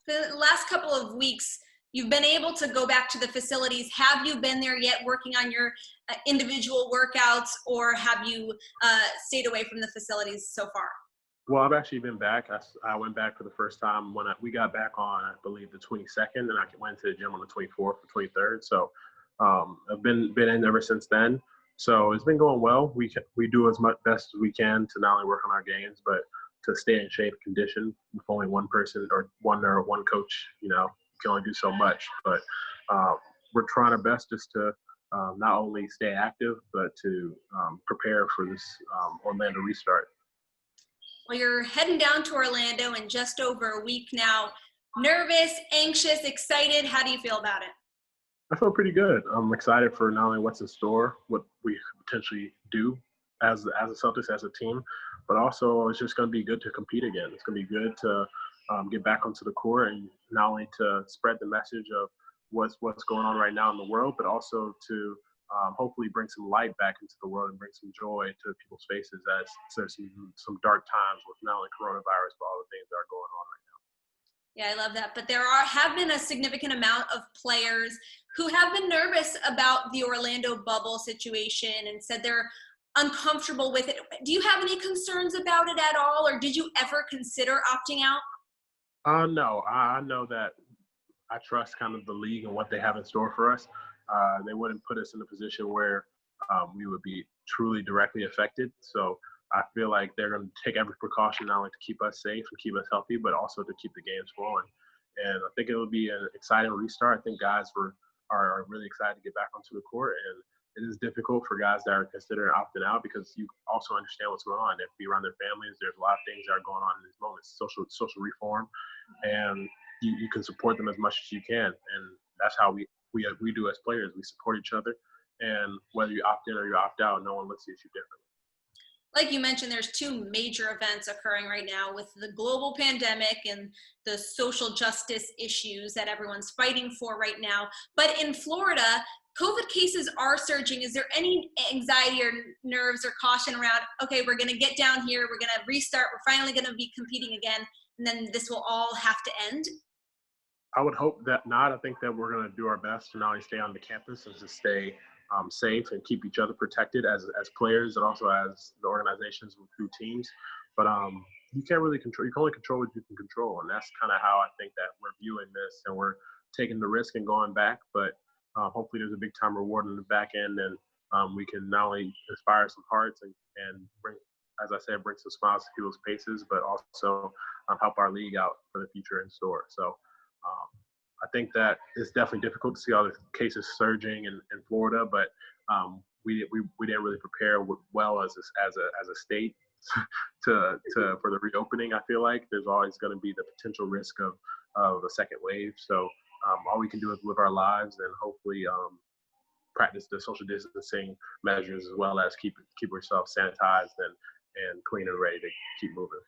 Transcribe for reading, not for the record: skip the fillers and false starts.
The last couple of weeks, you've been able to go back to the facilities. Have you been there yet working on your individual workouts, or have you stayed away from the facilities so far? Well, I've actually been back. I went back for the first time when we got back on, I believe, the 22nd, and I went to the gym on the 24th or 23rd. So I've been in ever since then. So it's been going well. We do as much best as we can to not only work on our games, but to stay in shape, condition. With only one person or one coach, you can only do so much. But we're trying our best just to not only stay active, but to prepare for this Orlando restart. Well, you're heading down to Orlando in just over a week now. Nervous, anxious, excited? How do you feel about it? I feel pretty good. I'm excited for not only what's in store, what we could potentially do as the Celtics, as a team, but also it's just going to be good to compete again. It's going to be good to get back onto the court and not only to spread the message of what's going on right now in the world, but also to hopefully bring some light back into the world and bring some joy to people's faces as there's some dark times with not only coronavirus, but all the things that are going on right now. Yeah, I love that. But there have been a significant amount of players who have been nervous about the Orlando bubble situation and said they're uncomfortable with it. Do you have any concerns about it at all, or did you ever consider opting out? No, I know that I trust kind of the league and what they have in store for us. They wouldn't put us in a position where we would be truly directly affected. So I feel like they're going to take every precaution not only to keep us safe and keep us healthy, but also to keep the games flowing. And I think it will be an exciting restart. I think guys are really excited to get back onto the court. And it is difficult for guys that are considering opting out because you also understand what's going on. They have to be around their families. There's a lot of things that are going on in these moments, social reform. And you can support them as much as you can. And that's how we do as players. We support each other. And whether you opt in or you opt out, no one looks at you differently. Like you mentioned, there's two major events occurring right now with the global pandemic and the social justice issues that everyone's fighting for right now. But in Florida, COVID cases are surging. Is there any anxiety or nerves or caution around, okay, we're going to get down here, we're going to restart, we're finally going to be competing again, and then this will all have to end? I would hope that not. I think that we're going to do our best to not only stay on the campus and to stay safe and keep each other protected as players and also as the organizations through teams. But you can't really control. You can only control what you can control, and that's kind of how I think that we're viewing this, and we're taking the risk and going back. But hopefully, there's a big time reward in the back end, and we can not only inspire some hearts and bring, as I said, bring some smiles to people's faces, but also help our league out for the future in store. So. I think that it's definitely difficult to see all the cases surging in Florida, but we didn't really prepare well as a state for the reopening. I feel like there's always going to be the potential risk of a second wave. So all we can do is live our lives and hopefully practice the social distancing measures as well as keep ourselves sanitized and clean and ready to keep moving.